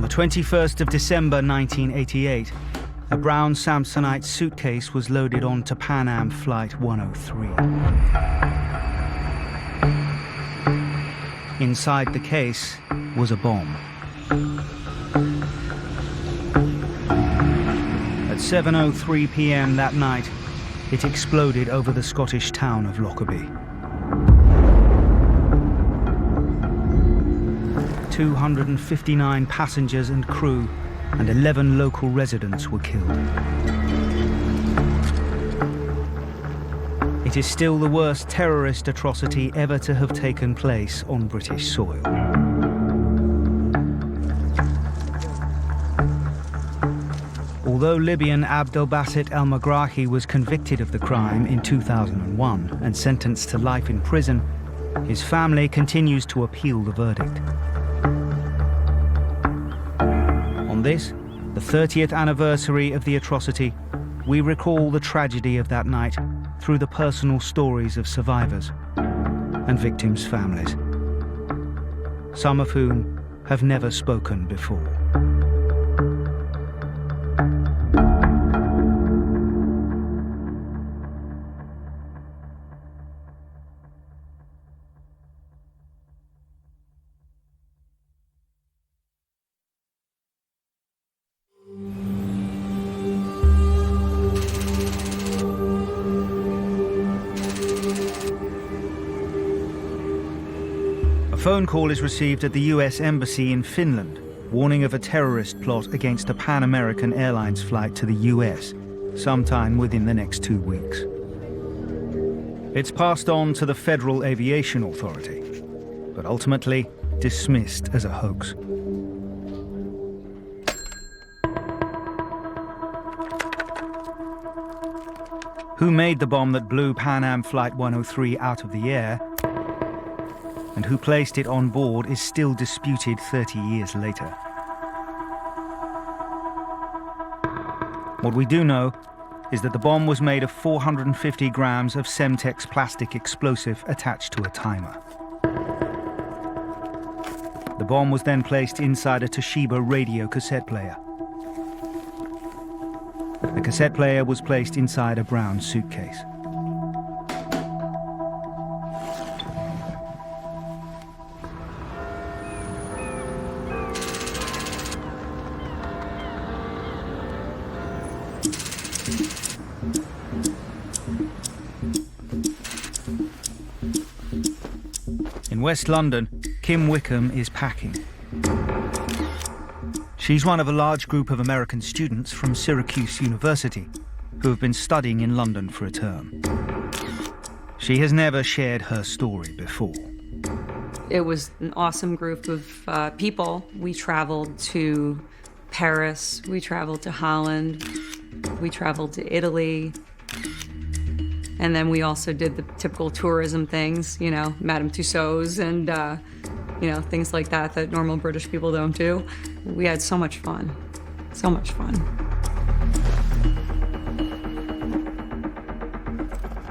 the 21st of December 1988, a brown Samsonite suitcase was loaded onto Pan Am Flight 103. Inside the case was a bomb. At 7:03 p.m. that night, it exploded over the Scottish town of Lockerbie. 259 passengers and crew and 11 local residents were killed. It is still the worst terrorist atrocity ever to have taken place on British soil. Although Libyan Abdelbasit al-Megrahi was convicted of the crime in 2001 and sentenced to life in prison, his family continues to appeal the verdict. On this, the 30th anniversary of the atrocity, we recall the tragedy of that night through the personal stories of survivors and victims' families, some of whom have never spoken before. A phone call is received at the US Embassy in Finland, warning of a terrorist plot against a Pan American Airlines flight to the US, sometime within the next 2 weeks. It's passed on to the Federal Aviation Authority, but ultimately dismissed as a hoax. Who made the bomb that blew Pan Am Flight 103 out of the air, and who placed it on board, is still disputed 30 years later. What we do know is that the bomb was made of 450 grams of Semtex plastic explosive attached to a timer. The bomb was then placed inside a Toshiba radio cassette player. The cassette player was placed inside a brown suitcase. In West London, Kim Wickham is packing. She's one of a large group of American students from Syracuse University who have been studying in London for a term. She has never shared her story before. It was an awesome group of people. We traveled to Paris, we traveled to Holland, we traveled to Italy. And then we also did the typical tourism things, you know, Madame Tussauds and, you know, things like that that normal British people don't do. We had so much fun, so much fun.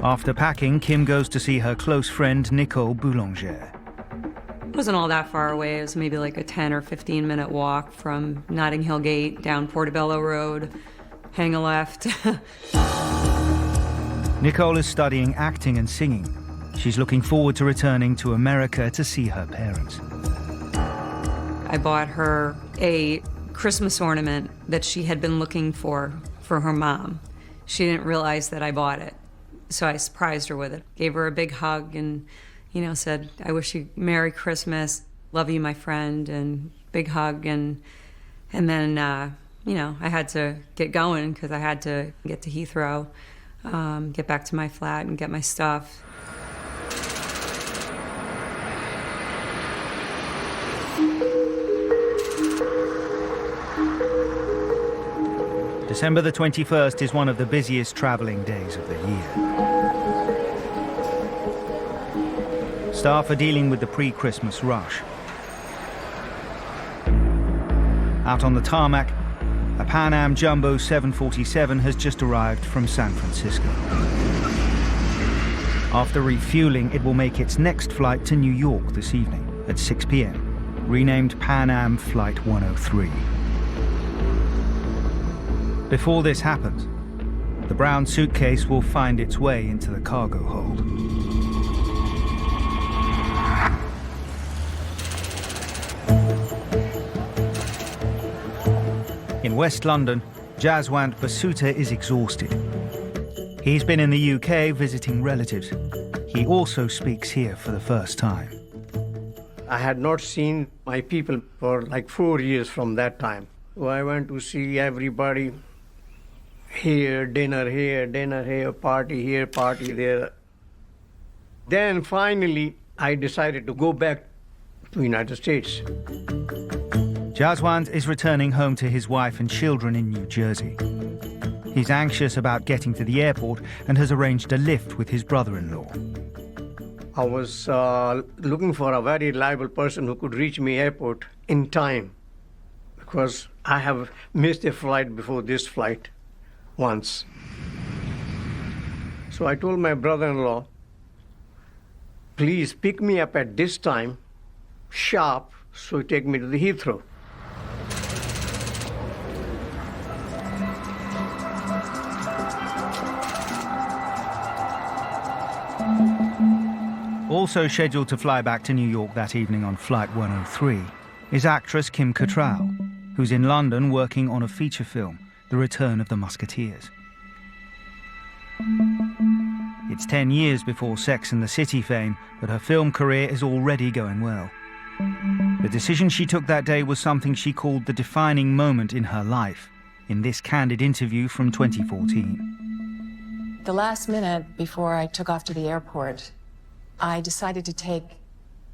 After packing, Kim goes to see her close friend, Nicole Boulanger. It wasn't all that far away. It was maybe like a 10 or 15-minute walk from Notting Hill Gate down Portobello Road, hang a left. Nicole is studying acting and singing. She's looking forward to returning to America to see her parents. I bought her a Christmas ornament that she had been looking for her mom. She didn't realize that I bought it, so I surprised her with it. Gave her a big hug and, you know, said, I wish you Merry Christmas, love you, my friend, and big hug. And then, you know, I had to get going because I had to get to Heathrow. Get back to my flat and get my stuff. December the 21st is one of the busiest travelling days of the year. Staff are dealing with the pre-Christmas rush. Out on the tarmac, a Pan Am Jumbo 747 has just arrived from San Francisco. After refueling, it will make its next flight to New York this evening at 6 p.m. renamed Pan Am Flight 103. Before this happens, the brown suitcase will find its way into the cargo hold. In West London, Jaswant Basuta is exhausted. He's been in the UK visiting relatives. He also speaks here for the first time. I had not seen my people for like 4 years from that time. So I went to see everybody here, dinner here, party here, party there. Then finally, I decided to go back to the United States. Jaswant is returning home to his wife and children in New Jersey. He's anxious about getting to the airport and has arranged a lift with his brother-in-law. I was looking for a very reliable person who could reach me airport in time, because I have missed a flight before this flight once. So I told my brother-in-law, please pick me up at this time, sharp, so take me to the Heathrow. Also scheduled to fly back to New York that evening on Flight 103 is actress Kim Cattrall, who's in London working on a feature film, The Return of the Musketeers. It's 10 years before Sex and the City fame, but her film career is already going well. The decision she took that day was something she called the defining moment in her life, in this candid interview from 2014. The last minute before I took off to the airport, I decided to take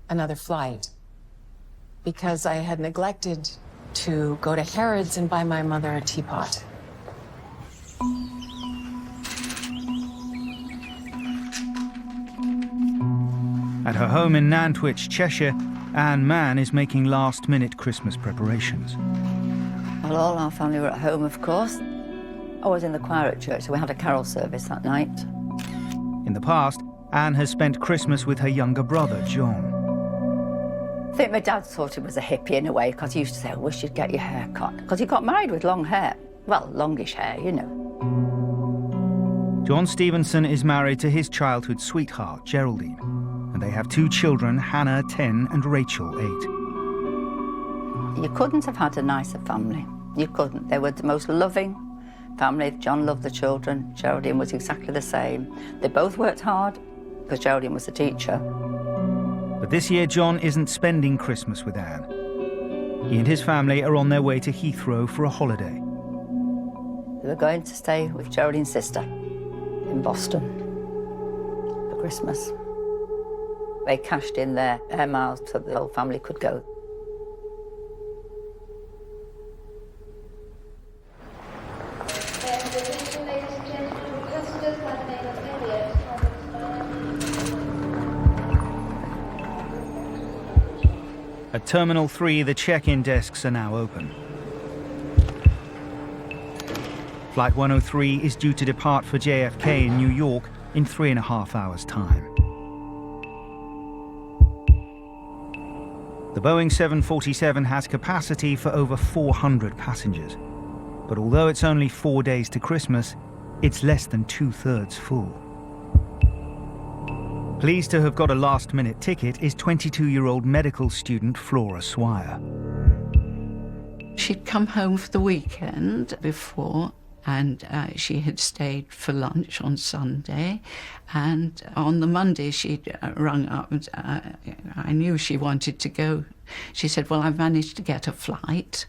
another flight because I had neglected to go to Harrods and buy my mother a teapot. At her home in Nantwich, Cheshire, Anne Mann is making last-minute Christmas preparations. Well, all our family were at home, of course. I was in the choir at church, so we had a carol service that night. In the past, Anne has spent Christmas with her younger brother, John. I think my dad thought he was a hippie in a way, because he used to say, I wish you'd get your hair cut. Because he got married with long hair. Well, longish hair, you know. John Stevenson is married to his childhood sweetheart, Geraldine, and they have 2 children, Hannah, 10, and Rachel, 8. You couldn't have had a nicer family. You couldn't. They were the most loving family. John loved the children. Geraldine was exactly the same. They both worked hard, because Geraldine was a teacher. But this year, John isn't spending Christmas with Anne. He and his family are on their way to Heathrow for a holiday. They were going to stay with Geraldine's sister in Boston for Christmas. They cashed in their air miles so the whole family could go. At Terminal 3, the check-in desks are now open. Flight 103 is due to depart for JFK in New York in 3.5 hours' time. The Boeing 747 has capacity for over 400 passengers. But although it's only 4 days to Christmas, it's less than 2/3 full. Pleased to have got a last-minute ticket is 22-year-old medical student Flora Swire. She'd come home for the weekend before, and she had stayed for lunch on Sunday. And on the Monday, she'd rung up, and I knew she wanted to go. She said, well, I've managed to get a flight,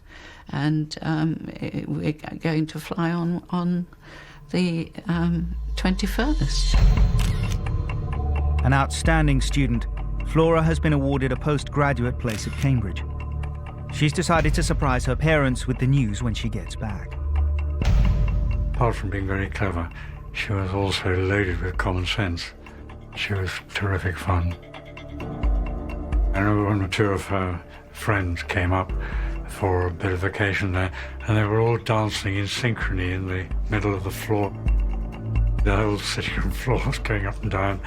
and we're going to fly on the 21st. An outstanding student, Flora has been awarded a postgraduate place at Cambridge. She's decided to surprise her parents with the news when she gets back. Apart from being very clever, she was also loaded with common sense. She was terrific fun. I remember when 2 of her friends came up for a bit of vacation there, and they were all dancing in synchrony in the middle of the floor. The whole sitting room floor was going up and down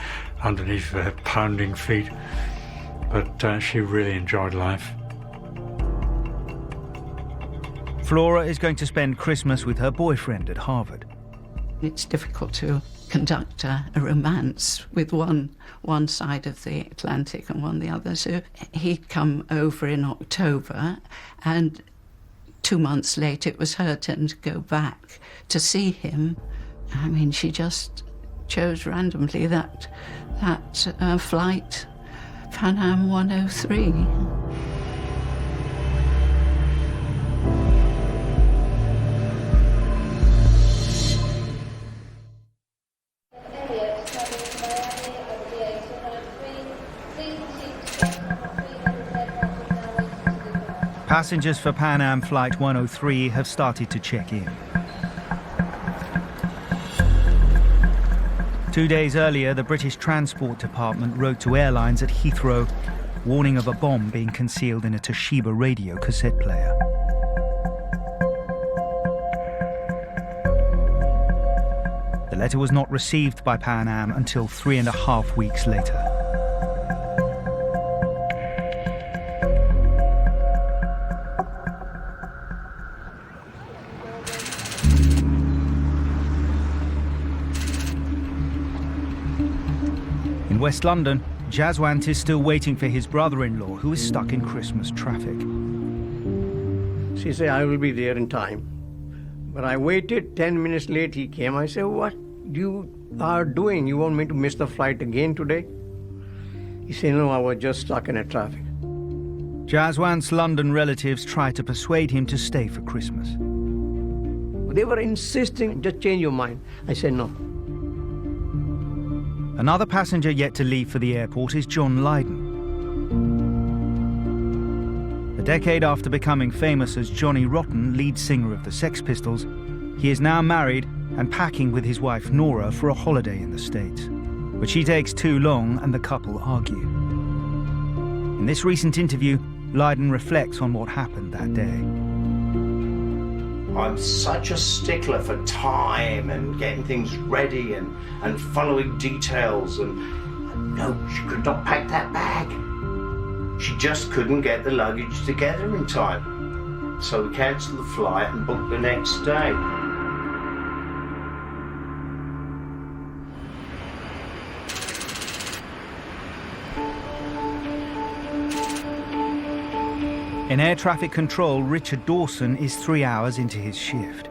underneath their pounding feet. But she really enjoyed life. Flora is going to spend Christmas with her boyfriend at Harvard. It's difficult to conduct a romance with one side of the Atlantic and one the other. So he'd come over in October, and 2 months later it was her turn to go back to see him. I mean, she just chose randomly that flight, Pan Am 103. Passengers for Pan Am Flight 103 have started to check in. 2 days earlier, the British Transport Department wrote to airlines at Heathrow, warning of a bomb being concealed in a Toshiba radio cassette player. The letter was not received by Pan Am until 3.5 weeks later. In West London, Jaswant is still waiting for his brother-in-law, who is stuck in Christmas traffic. She said, I will be there in time. But I waited, 10 minutes late he came. I said, what you are doing? You want me to miss the flight again today? He said, no, I was just stuck in the traffic. Jaswant's London relatives tried to persuade him to stay for Christmas. They were insisting, just change your mind. I said, no. Another passenger yet to leave for the airport is John Lydon. A decade after becoming famous as Johnny Rotten, lead singer of the Sex Pistols, he is now married and packing with his wife Nora for a holiday in the States. But she takes too long and the couple argue. In this recent interview, Lydon reflects on what happened that day. I'm such a stickler for time and getting things ready and following details, and no, she could not pack that bag. She just couldn't get the luggage together in time. So we cancelled the flight and booked the next day. In air traffic control, Richard Dawson is 3 hours into his shift.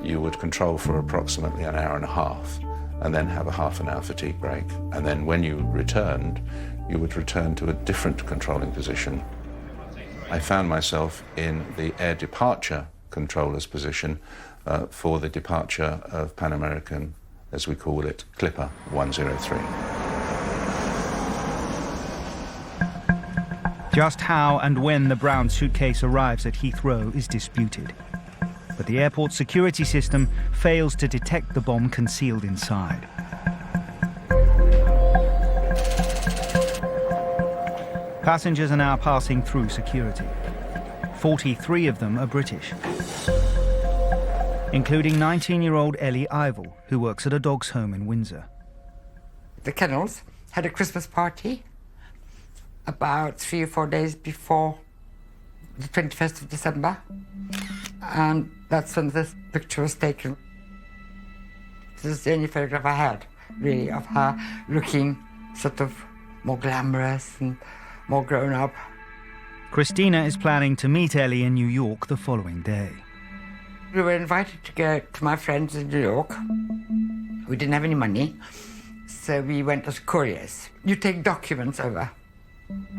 You would control for approximately an hour and a half and then have a half an hour fatigue break. And then when you returned, you would return to a different controlling position. I found myself in the air departure controller's position for the departure of Pan American, as we call it, Clipper 103. Just how and when the brown suitcase arrives at Heathrow is disputed. But the airport security system fails to detect the bomb concealed inside. Passengers are now passing through security. 43 of them are British, including 19-year-old Ellie Ivel, who works at a dog's home in Windsor. The kennels had a Christmas party about 3 or 4 days before the 21st of December. And that's when this picture was taken. This is the only photograph I had, really, of her looking sort of more glamorous and more grown up. Christina is planning to meet Ellie in New York the following day. We were invited to go to my friends in New York. We didn't have any money, so we went as couriers. You take documents over,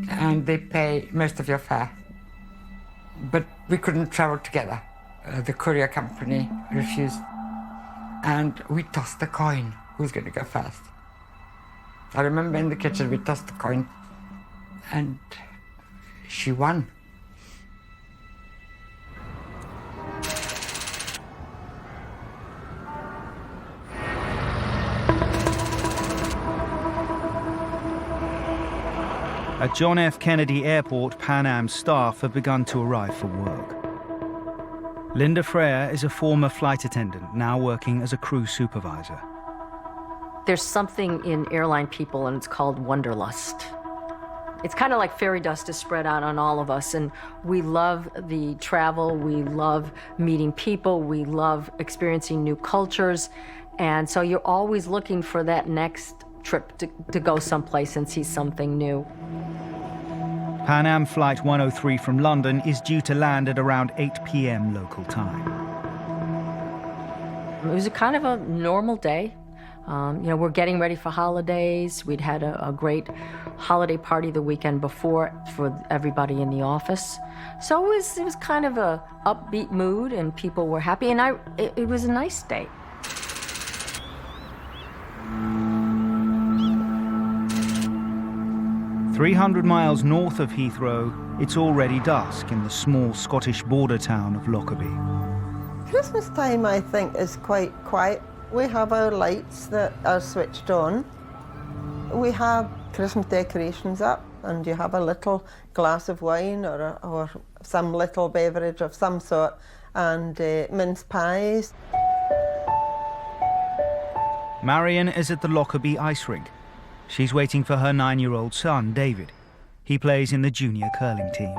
and they pay most of your fare. But we couldn't travel together. The courier company refused. And we tossed a coin. Who's going to go first? I remember in the kitchen we tossed the coin. And she won. At John F. Kennedy Airport, Pan Am staff have begun to arrive for work. Linda Frere is a former flight attendant, now working as a crew supervisor. There's something in airline people, and it's called wanderlust. It's kind of like fairy dust is spread out on all of us, and we love the travel, we love meeting people, we love experiencing new cultures, and so you're always looking for that next trip to go someplace and see something new. Pan Am Flight 103 from London is due to land at around 8 p.m. local time. It was a kind of a normal day. We're getting ready for holidays. We'd had a great holiday party the weekend before for everybody in the office. So it was kind of a upbeat mood, and people were happy, and it was a nice day. "300 miles north of Heathrow, it's already dusk in the small Scottish border town of Lockerbie. Christmas time, I think, is quite quiet. We have our lights that are switched on. We have Christmas decorations up, and you have a little glass of wine or some little beverage of some sort, and mince pies. Marion is at the Lockerbie ice rink. She's waiting for her 9-year-old son, David. He plays in the junior curling team.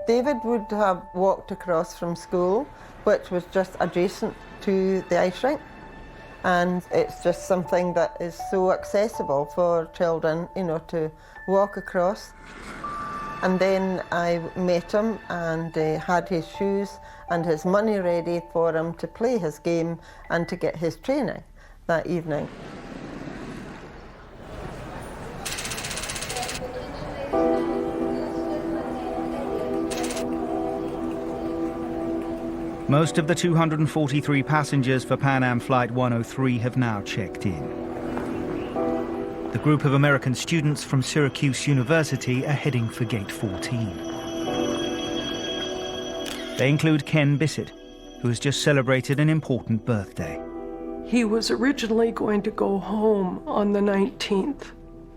David would have walked across from school, which was just adjacent to the ice rink. And it's just something that is so accessible for children, to walk across. And then I met him and had his shoes and his money ready for him to play his game and to get his training that evening. Most of the 243 passengers for Pan Am Flight 103 have now checked in. The group of American students from Syracuse University are heading for Gate 14. They include Ken Bissett, who has just celebrated an important birthday. He was originally going to go home on the 19th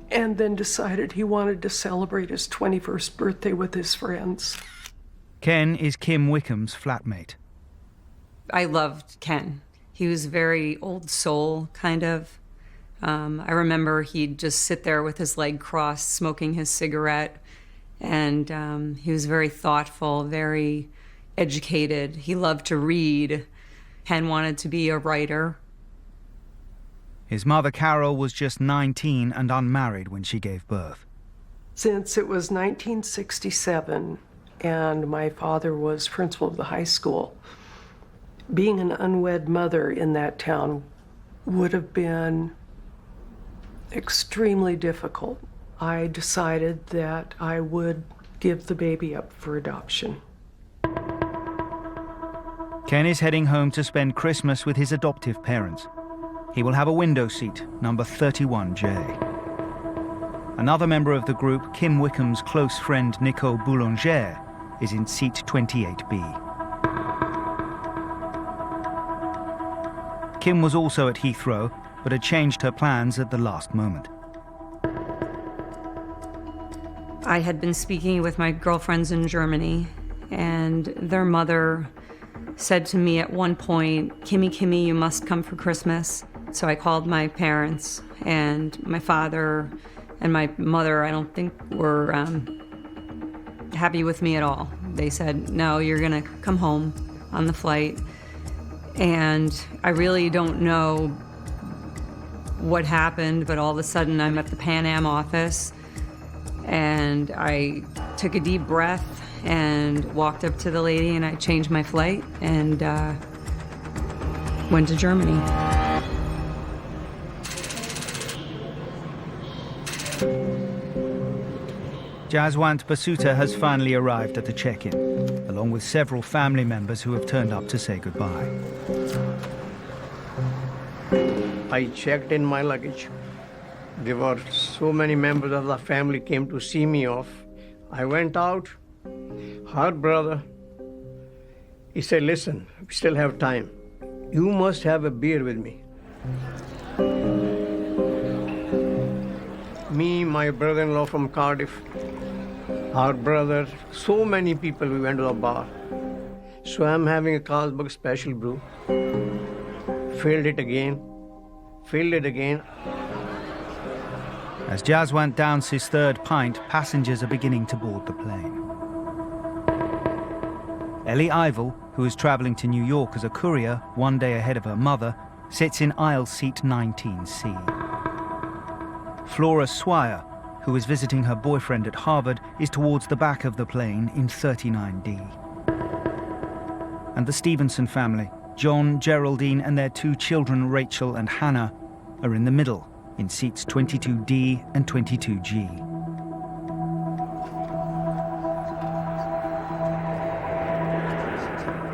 and then decided he wanted to celebrate his 21st birthday with his friends. Ken is Kim Wickham's flatmate. I loved Ken. He was very old soul, kind of. I remember he'd just sit there with his leg crossed, smoking his cigarette, and he was very thoughtful, very educated. He loved to read. Ken wanted to be a writer. His mother, Carol, was just 19 and unmarried when she gave birth. Since it was 1967 and my father was principal of the high school, being an unwed mother in that town would have been extremely difficult. I decided that I would give the baby up for adoption. Ken is heading home to spend Christmas with his adoptive parents. He will have a window seat, number 31J. Another member of the group, Kim Wickham's close friend Nicole Boulanger, is in seat 28B. Kim was also at Heathrow, but had changed her plans at the last moment. I had been speaking with my girlfriends in Germany, and their mother said to me at one point, Kimmy, you must come for Christmas. So I called my parents, and my father and my mother, I don't think, were happy with me at all. They said, no, you're gonna come home on the flight. And I really don't know what happened, but all of a sudden I'm at the Pan Am office, and I took a deep breath and walked up to the lady, and I changed my flight and went to Germany. Jaswant Basuta has finally arrived at the check-in, along with several family members who have turned up to say goodbye. I checked in my luggage. There were so many members of the family came to see me off. I went out. Her brother, he said, listen, we still have time. You must have a beer with me. Me, my brother-in-law from Cardiff, our brother, so many people, we went to the bar. So I'm having a Carlsberg special brew. Filled it again. As Jaswant downs his third pint, passengers are beginning to board the plane. Ellie Ivel, who is travelling to New York as a courier, one day ahead of her mother, sits in aisle seat 19C. Flora Swire, who is visiting her boyfriend at Harvard, is towards the back of the plane in 39D. And the Stevenson family, John, Geraldine, and their 2 children, Rachel and Hannah, are in the middle, in seats 22D and 22G.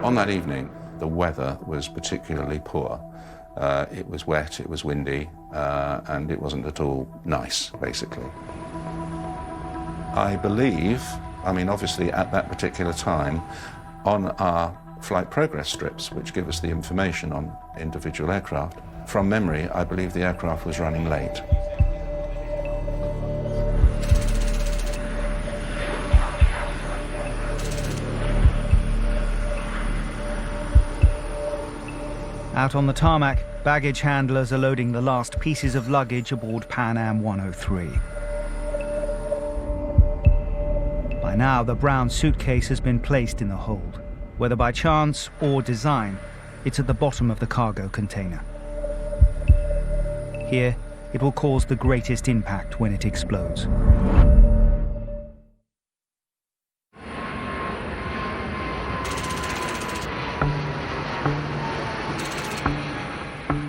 On that evening, the weather was particularly poor. It was wet, it was windy, and it wasn't at all nice, basically. I believe, obviously at that particular time, on our flight progress strips, which give us the information on individual aircraft, from memory, I believe the aircraft was running late. Out on the tarmac, baggage handlers are loading the last pieces of luggage aboard Pan Am 103. By now, the brown suitcase has been placed in the hold. Whether by chance or design, it's at the bottom of the cargo container. Here, it will cause the greatest impact when it explodes.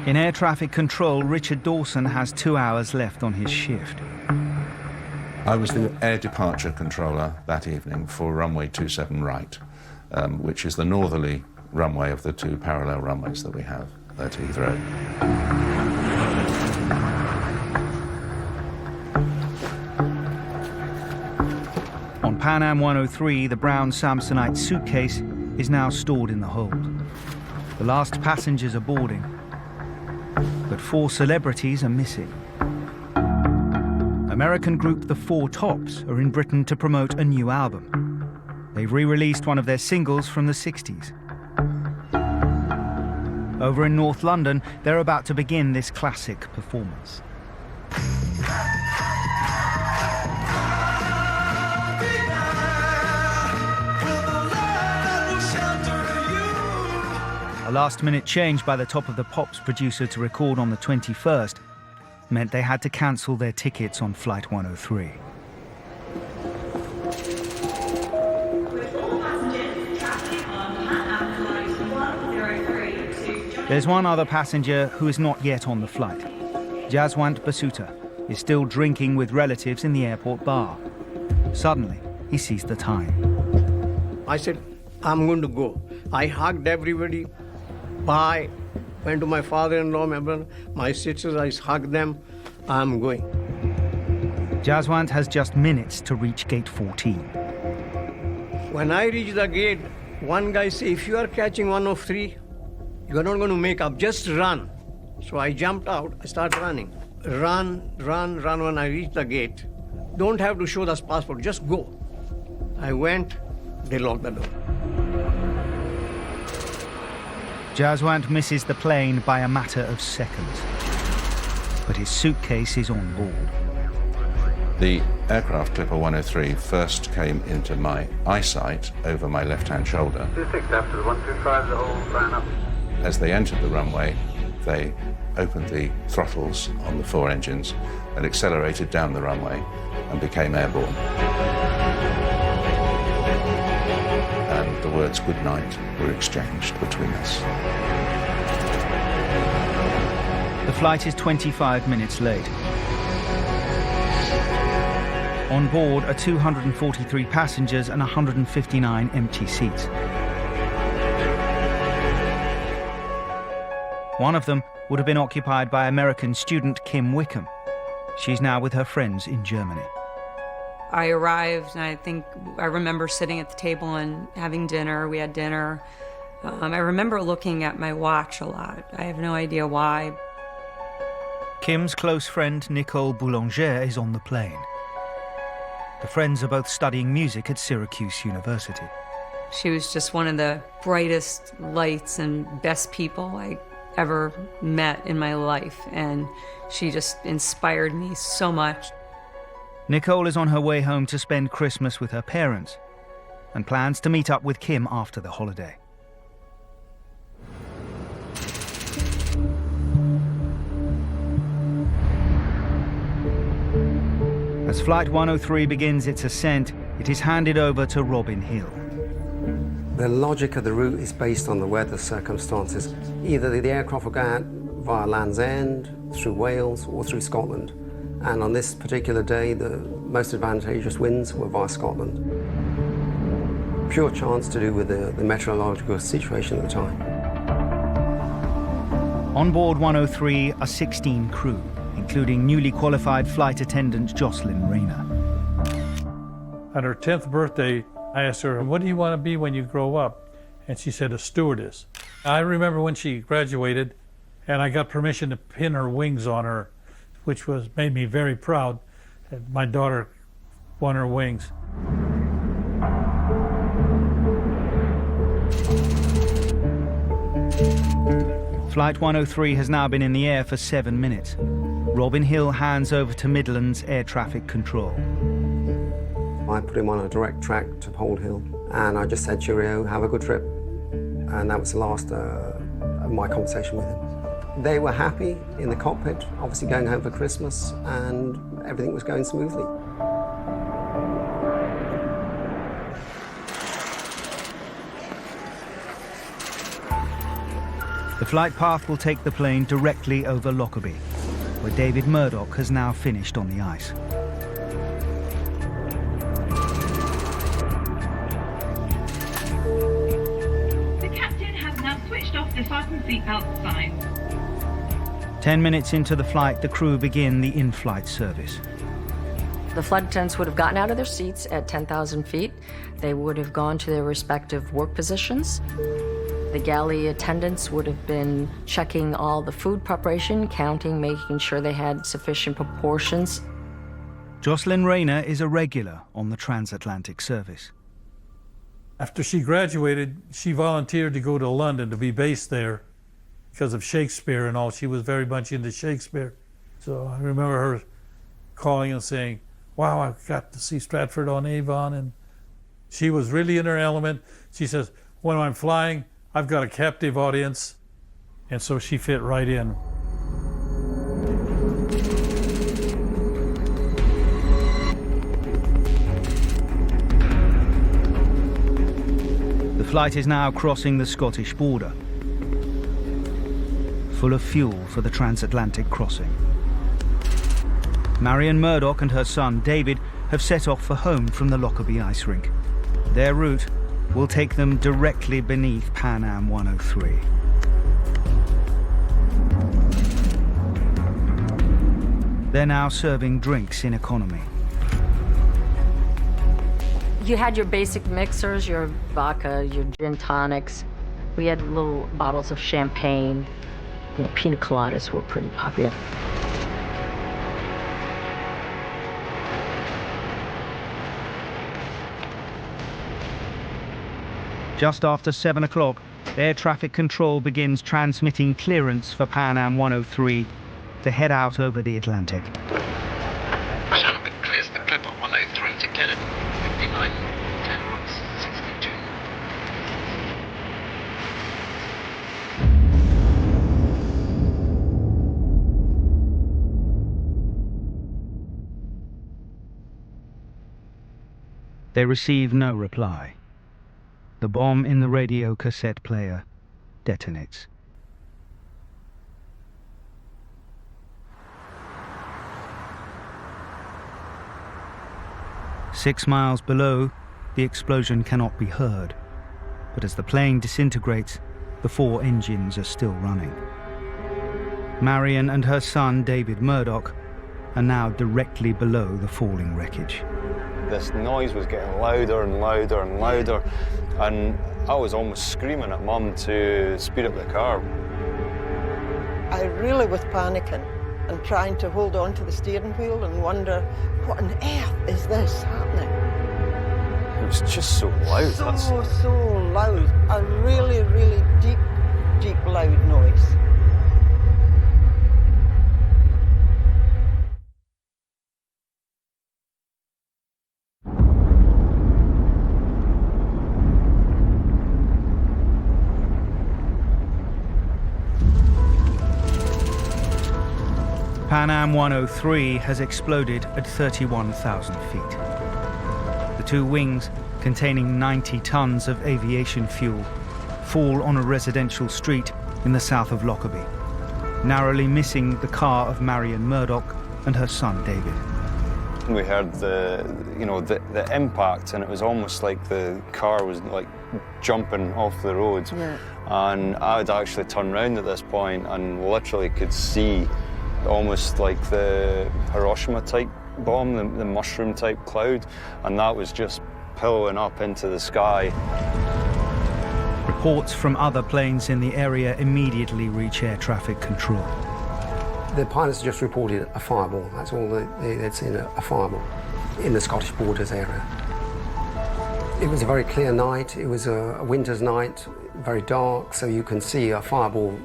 In air traffic control, Richard Dawson has 2 hours left on his shift. I was the air departure controller that evening for runway 27 right, which is the northerly runway of the 2 parallel runways that we have at Heathrow. On Pan Am 103, the brown Samsonite suitcase is now stored in the hold. The last passengers are boarding, but 4 celebrities are missing. American group The Four Tops are in Britain to promote a new album. They've re-released one of their singles from the 60s. Over in North London, they're about to begin this classic performance. A last-minute change by the Top of the Pops producer to record on the 21st meant they had to cancel their tickets on Flight 103. There's one other passenger who is not yet on the flight. Jaswant Basuta is still drinking with relatives in the airport bar. Suddenly, he sees the time. I said, I'm going to go. I hugged everybody. Bye. Went to my father-in-law, my brother, my sisters, I hugged them. I'm going. Jaswant has just minutes to reach gate 14. When I reached the gate, one guy said, if you are catching 103, you're not going to make up, just run. So I jumped out, I started running. Run when I reached the gate. Don't have to show the passport, just go. I went, they locked the door. Jaswant misses the plane by a matter of seconds, but his suitcase is on board. The aircraft Clipper 103 first came into my eyesight over my left-hand shoulder. 26 after 125, the whole line up. As they entered the runway, they opened the throttles on the 4 engines and accelerated down the runway and became airborne. And the words "good night" were exchanged between us. The flight is 25 minutes late. On board are 243 passengers and 159 empty seats. One of them would have been occupied by American student Kim Wickham. She's now with her friends in Germany. I arrived, and I remember sitting at the table and having dinner. We had dinner. I remember looking at my watch a lot. I have no idea why. Kim's close friend Nicole Boulanger is on the plane. The friends are both studying music at Syracuse University. She was just one of the brightest lights and best people I ever met in my life, and she just inspired me so much. Nicole is on her way home to spend Christmas with her parents and plans to meet up with Kim after the holiday. As Flight 103 begins its ascent, it is handed over to Robin Hill. The logic of the route is based on the weather circumstances. Either the aircraft will go out via Land's End, through Wales, or through Scotland. And on this particular day, the most advantageous winds were via Scotland. Pure chance to do with the meteorological situation at the time. On board 103 are 16 crew, including newly qualified flight attendant Jocelyn Rayner. On her 10th birthday, I asked her, "What do you want to be when you grow up?" And she said, "A stewardess." I remember when she graduated, and I got permission to pin her wings on her, which made me very proud. And my daughter won her wings. Flight 103 has now been in the air for 7 minutes. Robin Hill hands over to Midland's air traffic control. I put him on a direct track to Pole Hill, and I just said, "Cheerio, have a good trip." And that was the last of my conversation with him. They were happy in the cockpit, obviously going home for Christmas, and everything was going smoothly. The flight path will take the plane directly over Lockerbie, where David Murdoch has now finished on the ice. The captain has now switched off the fasten seatbelt sign. 10 minutes into the flight, the crew begin the in-flight service. The flight attendants would have gotten out of their seats at 10,000 feet. They would have gone to their respective work positions. The galley attendants would have been checking all the food preparation, counting, making sure they had sufficient proportions. Jocelyn Rayner is a regular on the transatlantic service. After she graduated, she volunteered to go to London to be based there because of Shakespeare and all. She was very much into Shakespeare. So I remember her calling and saying, "Wow, I got to see Stratford-on-Avon." And she was really in her element. She says, "When I'm flying, I've got a captive audience." And so she fit right in. The flight is now crossing the Scottish border, full of fuel for the transatlantic crossing. Marion Murdoch and her son David have set off for home from the Lockerbie ice rink. Their route will take them directly beneath Pan Am 103. They're now serving drinks in economy. You had your basic mixers, your vodka, your gin tonics. We had little bottles of champagne. Pina coladas were pretty popular. Just after 7 o'clock, air traffic control begins transmitting clearance for Pan Am 103 to head out over the Atlantic. Traffic clears the clip on 103 to Kennedy, 59, 10 knots, 62. They receive no reply. The bomb in the radio cassette player detonates. Six miles below, the explosion cannot be heard, but as the plane disintegrates, the 4 engines are still running. Marion and her son, David Murdoch, are now directly below the falling wreckage. This noise was getting louder and louder and louder, and I was almost screaming at Mum to speed up the car. I really was panicking and trying to hold on to the steering wheel and wonder, what on earth is this happening? It was just so loud. So loud. A really, really deep, deep, loud noise. Pan Am 103 has exploded at 31,000 feet. The two wings, containing 90 tons of aviation fuel, fall on a residential street in the south of Lockerbie, narrowly missing the car of Marion Murdoch and her son David. We heard the impact, and it was almost like the car was like jumping off the road. Yeah. And I would actually turn around at this point and literally could see almost like the Hiroshima type bomb, the mushroom type cloud, and that was just pillowing up into the sky. Reports from other planes in the area immediately reach air traffic control. The pilots just reported a fireball. That's all they'd seen, a fireball in the Scottish borders area. It was a very clear night. It was a winter's night, very dark, so you can see a fireball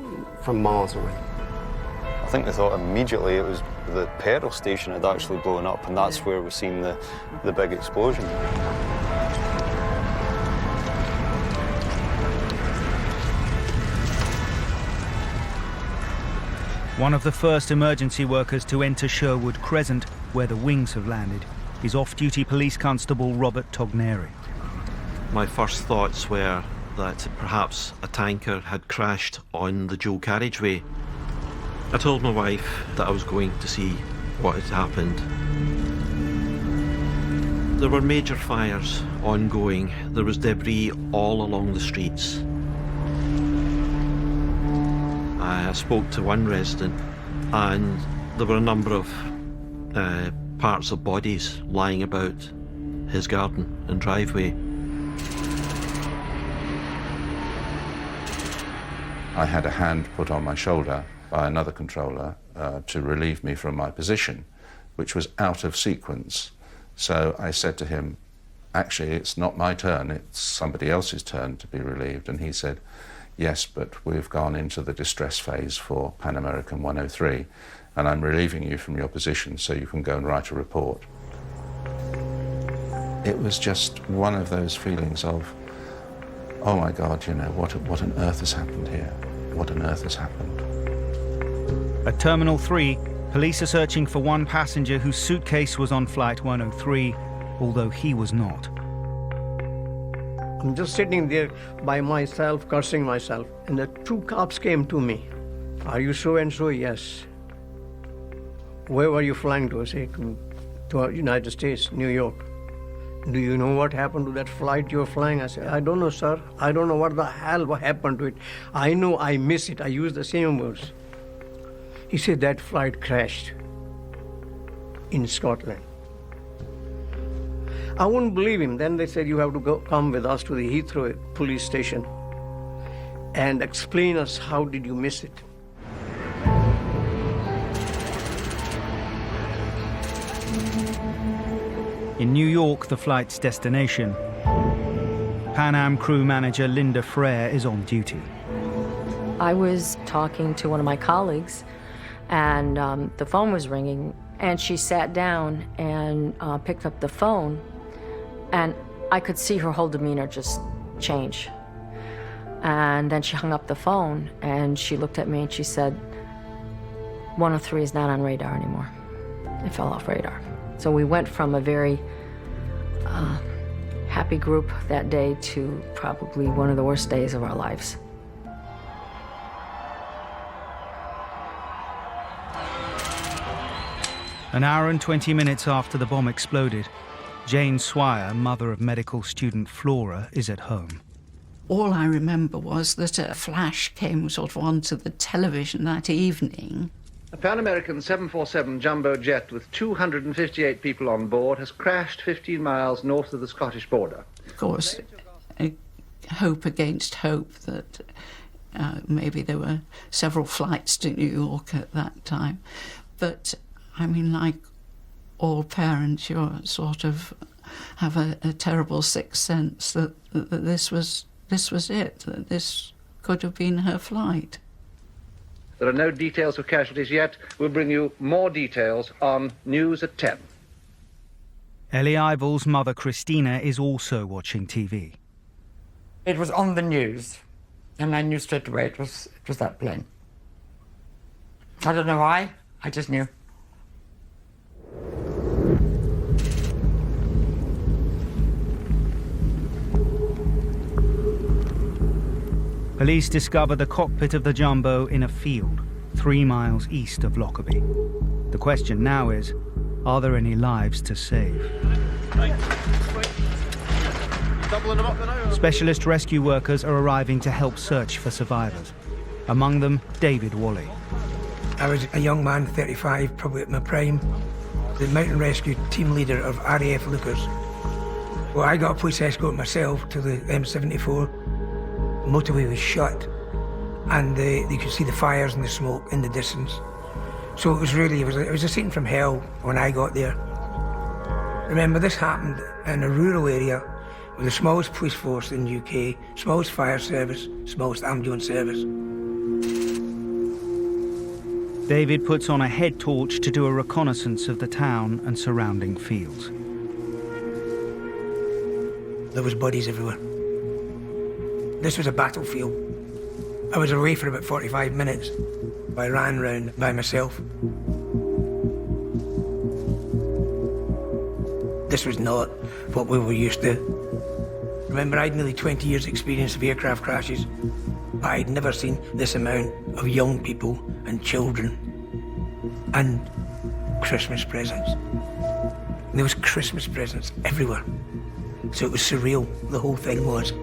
from miles away. I think they thought immediately it was the petrol station had actually blown up, and that's where we've seen the big explosion. One of the first emergency workers to enter Sherwood Crescent, where the wings have landed, is off-duty police constable Robert Togneri. My first thoughts were that perhaps a tanker had crashed on the dual carriageway. I told my wife that I was going to see what had happened. There were major fires ongoing. There was debris all along the streets. I spoke to one resident, and there were a number of parts of bodies lying about his garden and driveway. I had a hand put on my shoulder by another controller to relieve me from my position, which was out of sequence. So I said to him, actually, it's not my turn, it's somebody else's turn to be relieved. And he said, yes, but we've gone into the distress phase for Pan American 103, and I'm relieving you from your position so you can go and write a report. It was just one of those feelings of, oh my God, you know, what on earth has happened here? What on earth has happened? At Terminal 3, police are searching for one passenger whose suitcase was on Flight 103, although he was not. I'm just sitting there by myself, cursing myself, and the two cops came to me. Are you so and so? Yes. Where were you flying to? I say, to United States, New York. Do you know what happened to that flight you're flying? I said, I don't know, sir. I don't know what the hell happened to it. I know I miss it. I use the same words. He said that flight crashed in Scotland. I wouldn't believe him. Then they said, you have to come with us to the Heathrow police station and explain us how did you miss it. In New York, the flight's destination, Pan Am crew manager Linda Frere is on duty. I was talking to one of my colleagues, and the phone was ringing, and she sat down and picked up the phone, and I could see her whole demeanor just change. And then she hung up the phone, and she looked at me and she said, 103 is not on radar anymore. It fell off radar. So we went from a very happy group that day to probably one of the worst days of our lives. An hour and 20 minutes after the bomb exploded, Jane Swire, mother of medical student Flora, is at home. All I remember was that a flash came sort of onto the television that evening. A Pan American 747 jumbo jet with 258 people on board has crashed 15 miles north of the Scottish border. Of course, hope against hope that maybe there were several flights to New York at that time. But, I mean, like all parents, you sort of have a terrible sixth sense that this was it, that this could have been her flight. There are no details of casualties yet. We'll bring you more details on News at 10. Ellie Ivel's mother, Christina, is also watching TV. It was on the news, and I knew straight away it was that plane. I don't know why, I just knew. Police discover the cockpit of the Jumbo in a field 3 miles east of Lockerbie. The question now is, are there any lives to save? Specialist rescue workers are arriving to help search for survivors. Among them, David Wally. I was a young man, 35, probably at my prime, the mountain rescue team leader of RAF Lookers. Well, I got a police escort myself to the M74. The motorway was shut, and you could see the fires and the smoke in the distance. So it was a scene from hell when I got there. Remember, this happened in a rural area with the smallest police force in the UK, smallest fire service, smallest ambulance service. David puts on a head torch to do a reconnaissance of the town and surrounding fields. There was bodies everywhere. This was a battlefield. I was away for about 45 minutes. I ran round by myself. This was not what we were used to. Remember, I'd nearly 20 years' experience of aircraft crashes. I'd never seen this amount of young people and children and Christmas presents. There was Christmas presents everywhere. So it was surreal, the whole thing was.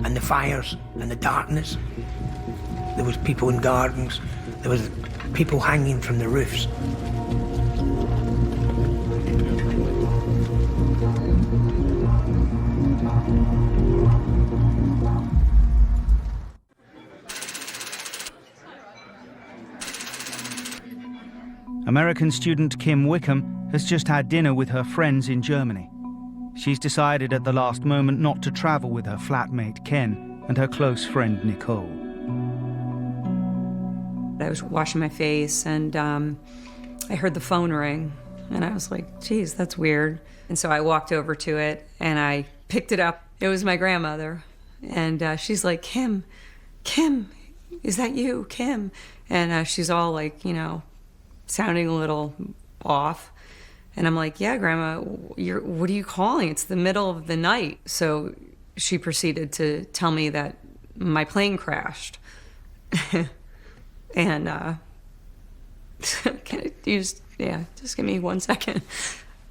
And the fires and the darkness. There was people in gardens. There was people hanging from the roofs. American student Kim Wickham has just had dinner with her friends in Germany. She's decided at the last moment not to travel with her flatmate Ken and her close friend Nicole. I was washing my face and I heard the phone ring and I was like, geez, that's weird. And so I walked over to it and I picked it up. It was my grandmother. And she's like, Kim, is that you, Kim? And she's all like, sounding a little off. And I'm like, yeah, Grandma, what are you calling? It's the middle of the night. So she proceeded to tell me that my plane crashed. And just give me 1 second.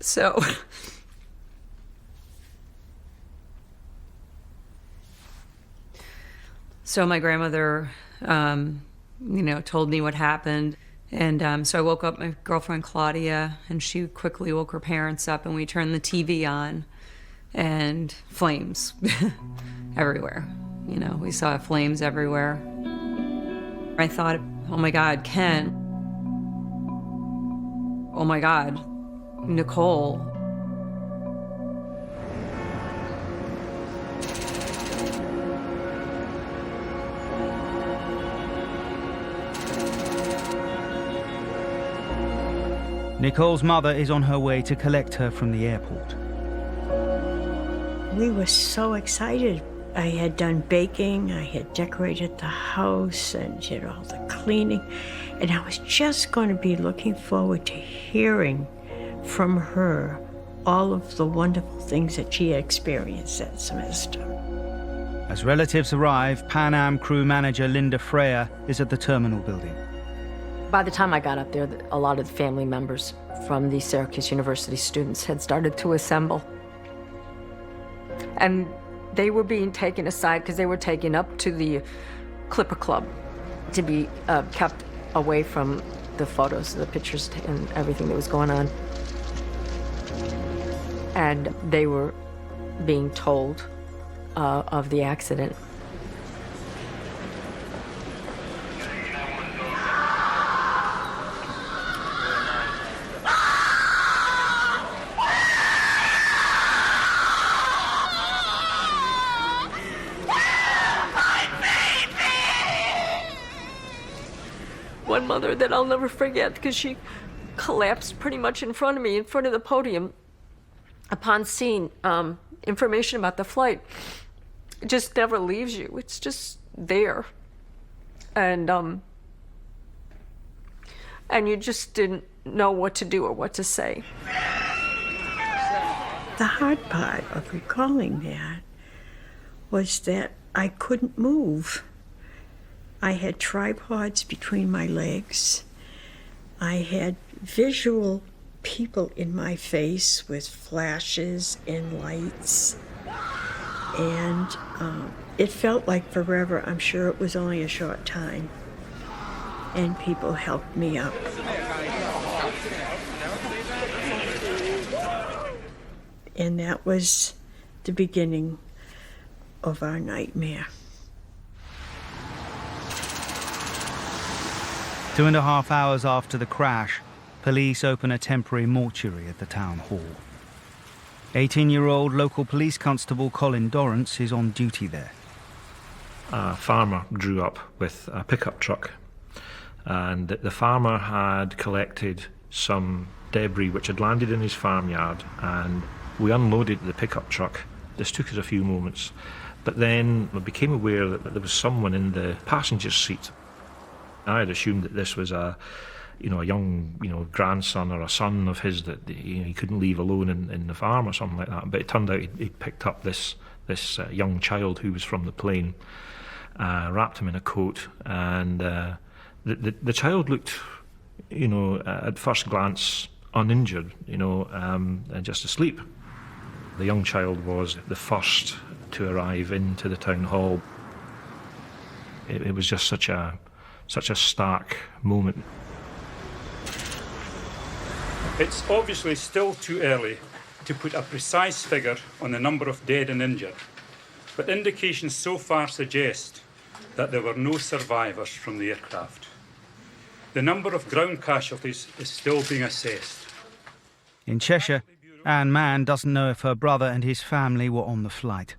So my grandmother, told me what happened. And so I woke up my girlfriend Claudia, and she quickly woke her parents up, and we turned the TV on, and flames everywhere. We saw flames everywhere. I thought, oh my God, Ken. Oh my God, Nicole. Nicole's mother is on her way to collect her from the airport. We were so excited. I had done baking, I had decorated the house and did all the cleaning, and I was just going to be looking forward to hearing from her all of the wonderful things that she experienced that semester. As relatives arrive, Pan Am crew manager Linda Freya is at the terminal building. By the time I got up there, a lot of the family members from the Syracuse University students had started to assemble. And they were being taken aside because they were taken up to the Clipper Club to be kept away from the photos, the pictures, and everything that was going on. And they were being told of the accident. One mother that I'll never forget, because she collapsed pretty much in front of me, in front of the podium, upon seeing information about the flight. It just never leaves you. It's just there. And you just didn't know what to do or what to say. The hard part of recalling that was that I couldn't move. I had tripods between my legs. I had visual people in my face with flashes and lights. And it felt like forever. I'm sure it was only a short time. And people helped me up. And that was the beginning of our nightmare. 2.5 hours after the crash, police open a temporary mortuary at the town hall. 18-year-old local police constable Colin Dorrance is on duty there. A farmer drew up with a pickup truck, and the farmer had collected some debris which had landed in his farmyard, and we unloaded the pickup truck. This took us a few moments, but then we became aware that there was someone in the passenger seat. I had assumed that this was a young, grandson or a son of his that he couldn't leave alone in the farm or something like that. But it turned out he'd picked up this young child who was from the plane, wrapped him in a coat, and the child looked, at first glance uninjured, and just asleep. The young child was the first to arrive into the town hall. It was just such a stark moment. It's obviously still too early to put a precise figure on the number of dead and injured, but indications so far suggest that there were no survivors from the aircraft. The number of ground casualties is still being assessed. In Cheshire, Anne Mann doesn't know if her brother and his family were on the flight.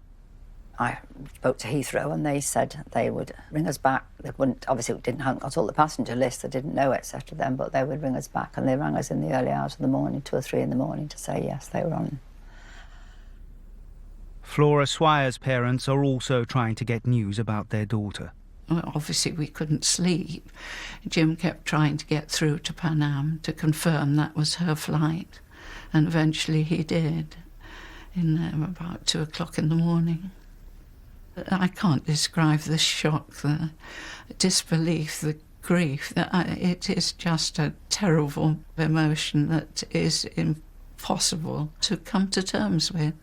I spoke to Heathrow and they said they would ring us back. They wouldn't, obviously hadn't got all the passenger lists, they didn't know etc. then, but they would ring us back, and they rang us in the early hours of the morning, 2 or 3 in the morning, to say yes, they were on. Flora Swire's parents are also trying to get news about their daughter. Well, obviously we couldn't sleep. Jim kept trying to get through to Pan Am to confirm that was her flight, and eventually he did, in about 2 o'clock in the morning. I can't describe the shock, the disbelief, the grief. It is just a terrible emotion that is impossible to come to terms with.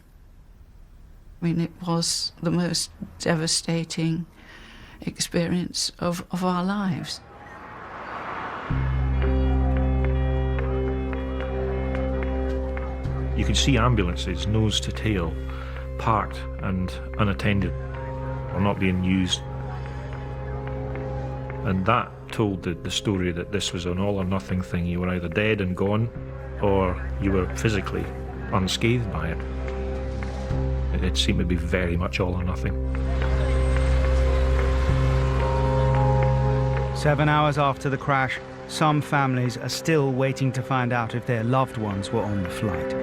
I mean, it was the most devastating experience of our lives. You could see ambulances, nose to tail, parked and unattended, or not being used. And that told the story that this was an all or nothing thing. You were either dead and gone, or you were physically unscathed by it. It seemed to be very much all or nothing. 7 hours after the crash, some families are still waiting to find out if their loved ones were on the flight.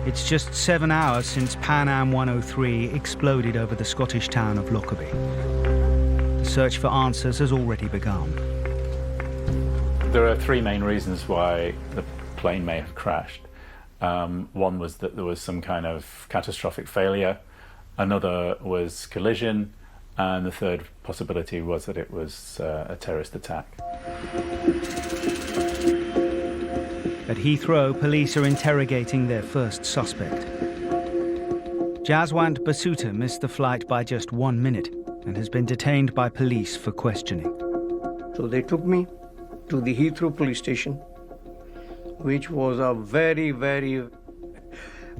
It's just 7 hours since Pan Am 103 exploded over the Scottish town of Lockerbie. The search for answers has already begun. There are 3 main reasons why the plane may have crashed. One was that there was some kind of catastrophic failure, another was collision, and the third possibility was that it was a terrorist attack. At Heathrow, police are interrogating their first suspect. Jaswant Basuta missed the flight by just 1 minute and has been detained by police for questioning. So they took me to the Heathrow police station, which was a very, very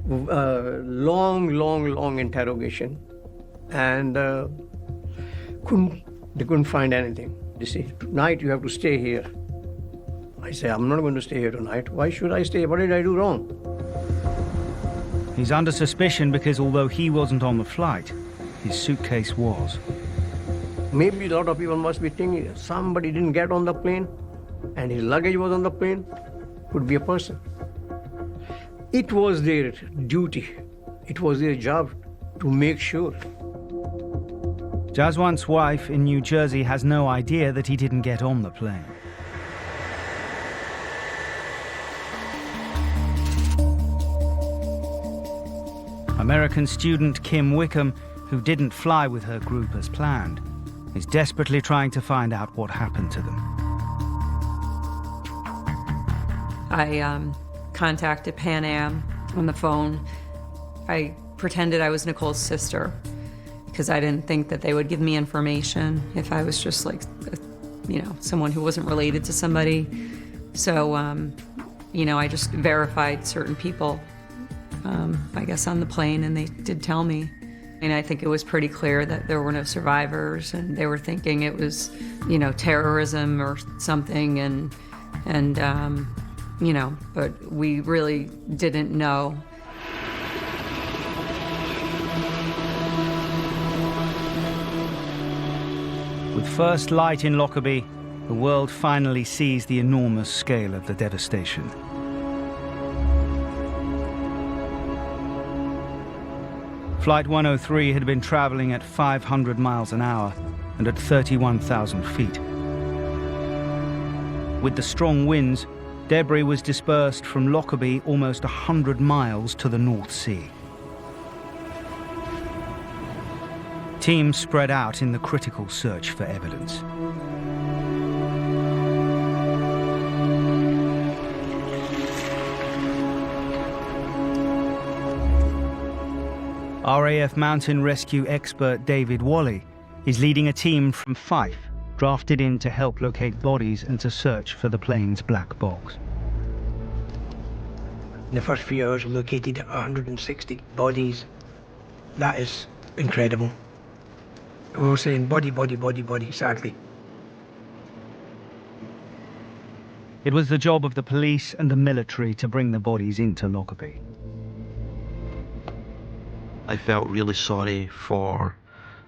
long interrogation. And they couldn't find anything. They said, tonight you have to stay here. I say, I'm not going to stay here tonight. Why should I stay? What did I do wrong? He's under suspicion because although he wasn't on the flight, his suitcase was. Maybe a lot of people must be thinking somebody didn't get on the plane and his luggage was on the plane. Could be a person. It was their duty. It was their job to make sure. Jaswant's wife in New Jersey has no idea that he didn't get on the plane. American student Kim Wickham, who didn't fly with her group as planned, is desperately trying to find out what happened to them. I contacted Pan Am on the phone. I pretended I was Nicole's sister because I didn't think that they would give me information if I was just like, someone who wasn't related to somebody. So, I just verified certain people, I guess, on the plane, and they did tell me. And I think it was pretty clear that there were no survivors, and they were thinking it was, terrorism or something, but we really didn't know. With first light in Lockerbie, the world finally sees the enormous scale of the devastation. Flight 103 had been traveling at 500 miles an hour and at 31,000 feet. With the strong winds, debris was dispersed from Lockerbie almost 100 miles to the North Sea. Teams spread out in the critical search for evidence. RAF mountain rescue expert David Wally is leading a team from Fife, drafted in to help locate bodies and to search for the plane's black box. In the first few hours, we located 160 bodies. That is incredible. We were saying body, sadly. It was the job of the police and the military to bring the bodies into Lockerbie. I felt really sorry for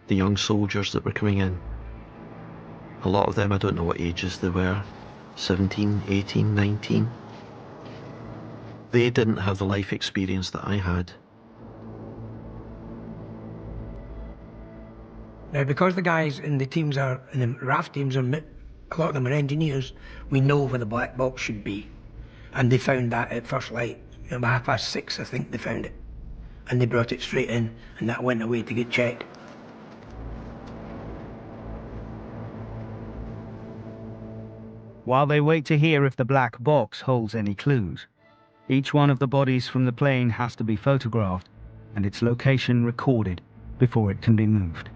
the young soldiers that were coming in. A lot of them, I don't know what ages they were, 17, 18, 19. They didn't have the life experience that I had. Now, because the guys in the teams in the RAF teams, a lot of them are engineers, we know where the black box should be. And they found that at first light. About 6:30, I think they found it. And they brought it straight in, and that went away to get checked. While they wait to hear if the black box holds any clues, each one of the bodies from the plane has to be photographed and its location recorded before it can be moved.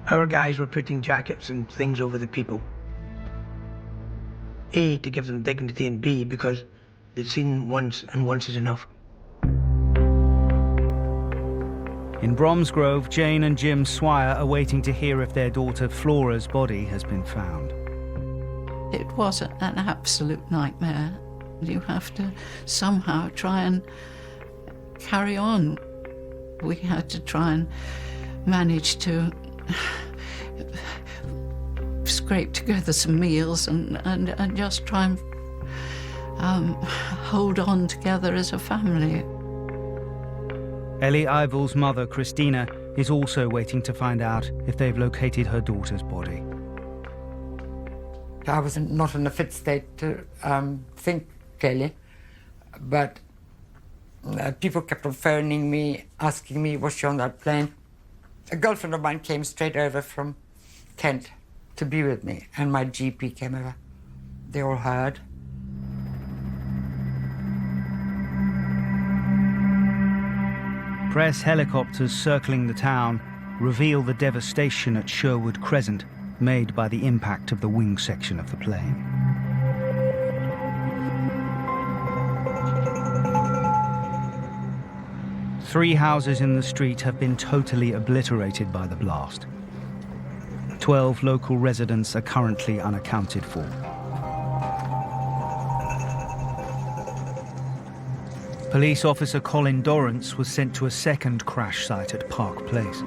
Our guys were putting jackets and things over the people. A, to give them dignity, and B, because they'd seen once, and once is enough. In Bromsgrove, Jane and Jim Swire are waiting to hear if their daughter Flora's body has been found. It was an absolute nightmare. You have to somehow try and carry on. We had to try and manage to scrape together some meals and just try and hold on together as a family. Ellie Ivel's mother, Christina, is also waiting to find out if they've located her daughter's body. I was not in a fit state to think clearly, but people kept on phoning me, asking me, was she on that plane? A girlfriend of mine came straight over from Kent to be with me, and my GP came over. They all heard. Press helicopters circling the town reveal the devastation at Sherwood Crescent made by the impact of the wing section of the plane. Three houses in the street have been totally obliterated by the blast. 12 local residents are currently unaccounted for. Police officer Colin Dorrance was sent to a second crash site at Park Place.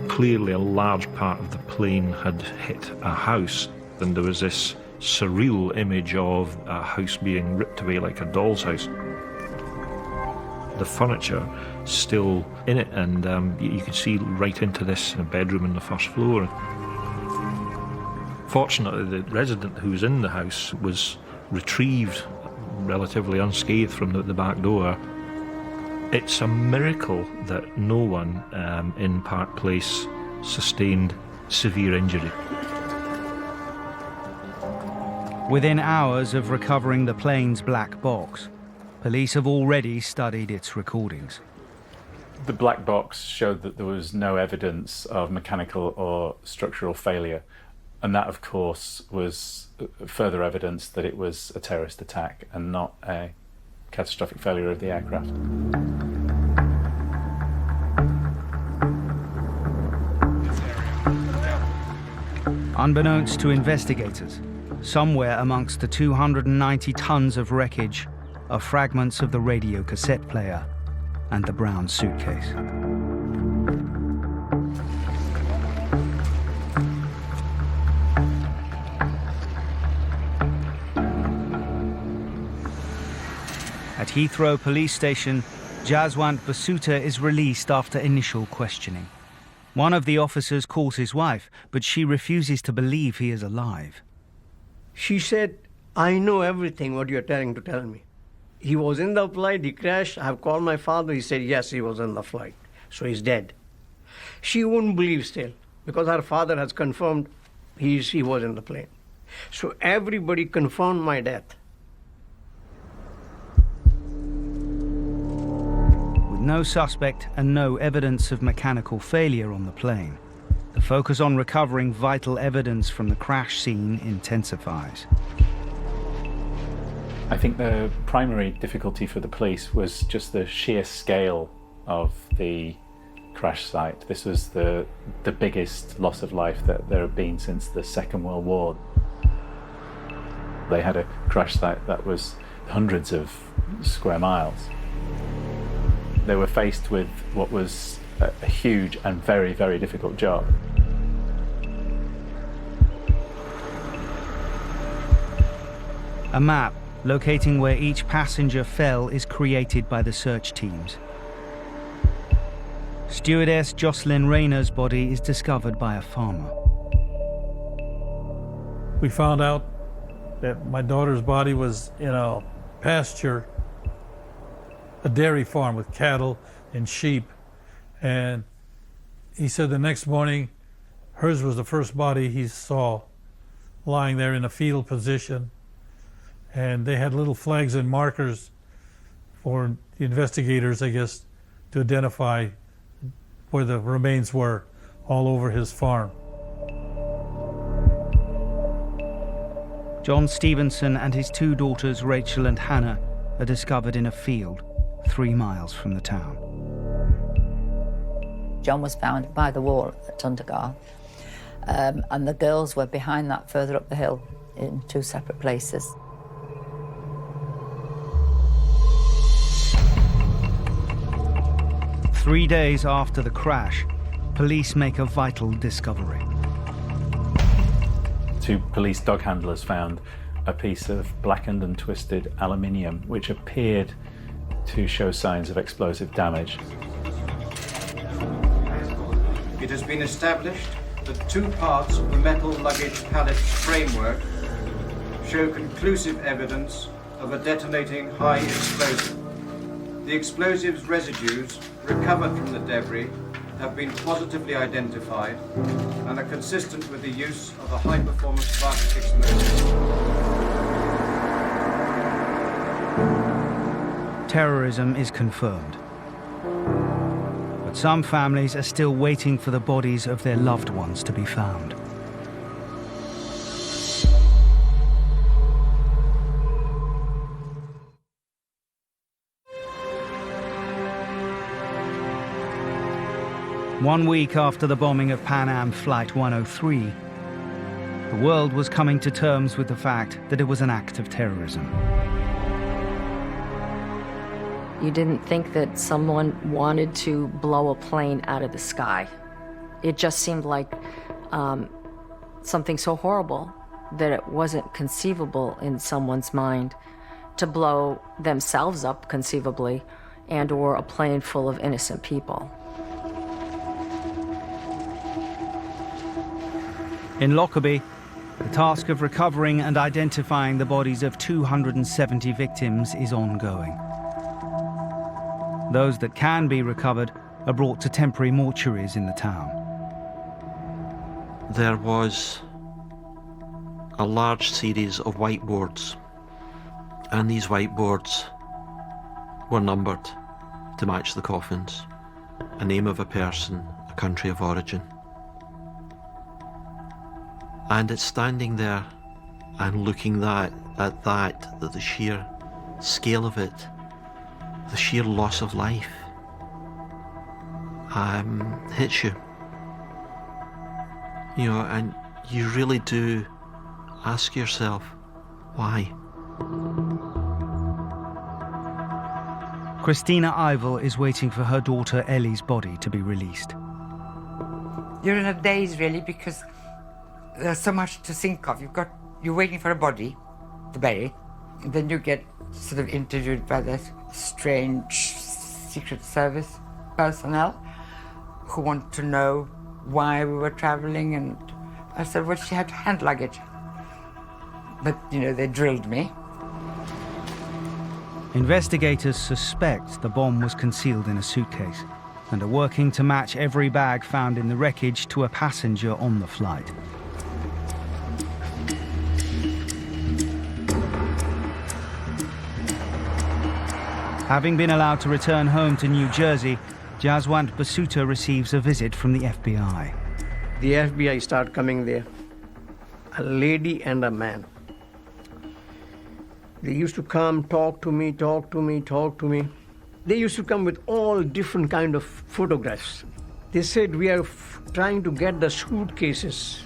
Clearly a large part of the plane had hit a house, and there was this surreal image of a house being ripped away like a doll's house. the furniture still in it, and you could see right into this bedroom on the first floor. Fortunately, the resident who was in the house was retrieved relatively unscathed from the back door. It's a miracle that no one in Park Place sustained severe injury. Within hours of recovering the plane's black box, police have already studied its recordings. The black box showed that there was no evidence of mechanical or structural failure, and that, of course, was further evidence that it was a terrorist attack and not a catastrophic failure of the aircraft. Unbeknownst to investigators, somewhere amongst the 290 tons of wreckage are fragments of the radio cassette player and the brown suitcase. At Heathrow police station, Jaswant Basuta is released after initial questioning. One of the officers calls his wife, but she refuses to believe he is alive. She said, I know everything what you're trying to tell me. He was in the flight, he crashed, I've called my father, he said, yes, he was in the flight, so he's dead. She wouldn't believe still, because her father has confirmed he was in the plane. So everybody confirmed my death. With no suspect and no evidence of mechanical failure on the plane, the focus on recovering vital evidence from the crash scene intensifies. I think the primary difficulty for the police was just the sheer scale of the crash site. This was the biggest loss of life that there had been since the Second World War. They had a crash site that was hundreds of square miles. They were faced with what was a huge and very, very difficult job. A map locating where each passenger fell is created by the search teams. Stewardess Jocelyn Rayner's body is discovered by a farmer. We found out that my daughter's body was in a pasture, a dairy farm with cattle and sheep. And he said the next morning, hers was the first body he saw lying there in a fetal position. And they had little flags and markers for the investigators, I guess, to identify where the remains were all over his farm. John Stevenson and his two daughters, Rachel and Hannah, are discovered in a field 3 miles from the town. John was found by the wall at Tundergar, and the girls were behind that further up the hill in 2 separate places. Three days after the crash, police make a vital discovery. 2 police dog handlers found a piece of blackened and twisted aluminium which appeared to show signs of explosive damage. It has been established that 2 parts of the metal luggage pallet framework show conclusive evidence of a detonating high explosive. The explosives residues recovered from the debris have been positively identified and are consistent with the use of a high-performance plastic explosive. Terrorism is confirmed. But some families are still waiting for the bodies of their loved ones to be found. One week after the bombing of Pan Am Flight 103, the world was coming to terms with the fact that it was an act of terrorism. You didn't think that someone wanted to blow a plane out of the sky. It just seemed like something so horrible that it wasn't conceivable in someone's mind to blow themselves up, conceivably, and or a plane full of innocent people. In Lockerbie, the task of recovering and identifying the bodies of 270 victims is ongoing. Those that can be recovered are brought to temporary mortuaries in the town. There was a large series of whiteboards, and these whiteboards were numbered to match the coffins. A name of a person, a country of origin. And it's standing there and looking at that, the sheer scale of it, the sheer loss of life, hits you. You know, and you really do ask yourself, why? Christina Ivel is waiting for her daughter Ellie's body to be released. You're in a daze, really, because there's so much to think of. You're waiting for a body to bury, and then you get sort of interviewed by that strange Secret Service personnel who want to know why we were traveling, and I said, well, she had hand luggage. But, you know, they drilled me. Investigators suspect the bomb was concealed in a suitcase and are working to match every bag found in the wreckage to a passenger on the flight. Having been allowed to return home to New Jersey, Jaswant Basuta receives a visit from the FBI. The FBI start coming there. A lady and a man. They used to come, talk to me. They used to come with all different kind of photographs. They said, we are trying to get the suitcases,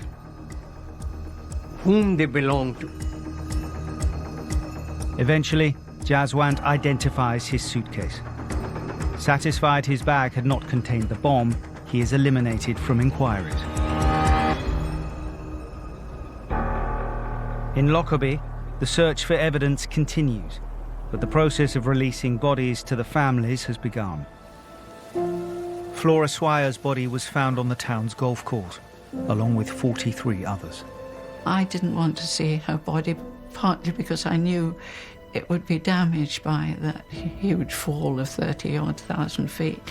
whom they belong to. Eventually, Jaswant identifies his suitcase. Satisfied his bag had not contained the bomb, he is eliminated from inquiries. In Lockerbie, the search for evidence continues, but the process of releasing bodies to the families has begun. Flora Swire's body was found on the town's golf course, along with 43 others. I didn't want to see her body, partly because I knew it would be damaged by that huge fall of 30-odd thousand feet.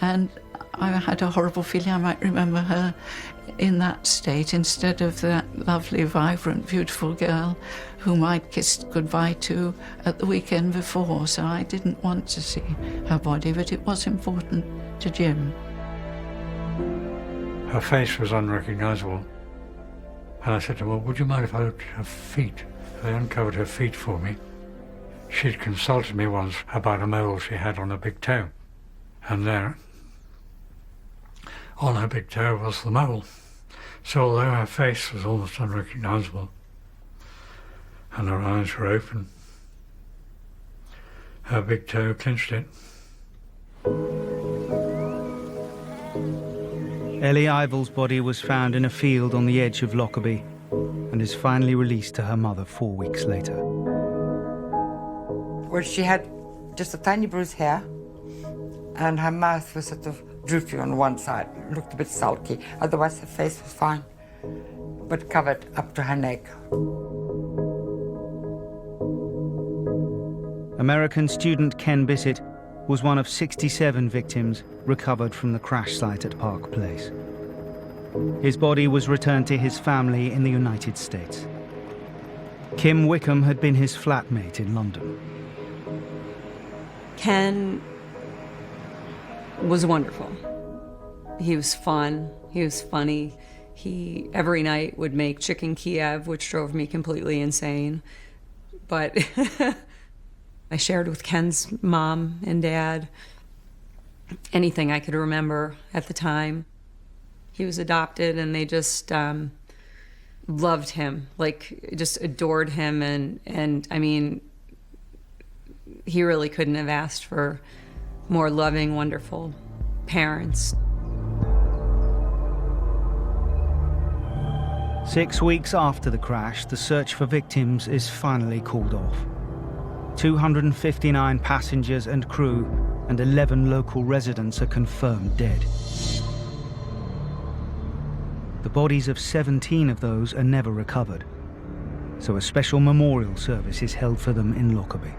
And I had a horrible feeling I might remember her in that state instead of that lovely, vibrant, beautiful girl whom I'd kissed goodbye to at the weekend before. So I didn't want to see her body, but it was important to Jim. Her face was unrecognisable. And I said to her, well, would you mind if I looked at her feet? They uncovered her feet for me. She'd consulted me once about a mole she had on her big toe. And there, on her big toe, was the mole. So although her face was almost unrecognisable, and her eyes were open, her big toe clinched it. Ellie Ivel's body was found in a field on the edge of Lockerbie and is finally released to her mother 4 weeks later. Well, she had just a tiny bruise here, and her mouth was sort of droopy on one side, looked a bit sulky. Otherwise, her face was fine, but covered up to her neck. American student Ken Bissett was one of 67 victims recovered from the crash site at Park Place. His body was returned to his family in the United States. Kim Wickham had been his flatmate in London. Ken was wonderful. He was fun. He was funny. He, every night, would make chicken Kiev, which drove me completely insane. But I shared with Ken's mom and dad anything I could remember at the time. He was adopted, and they just loved him, like just adored him. And I mean, he really couldn't have asked for more loving, wonderful parents. 6 weeks after the crash, the search for victims is finally called off. 259 passengers and crew and 11 local residents are confirmed dead. The bodies of 17 of those are never recovered, so a special memorial service is held for them in Lockerbie.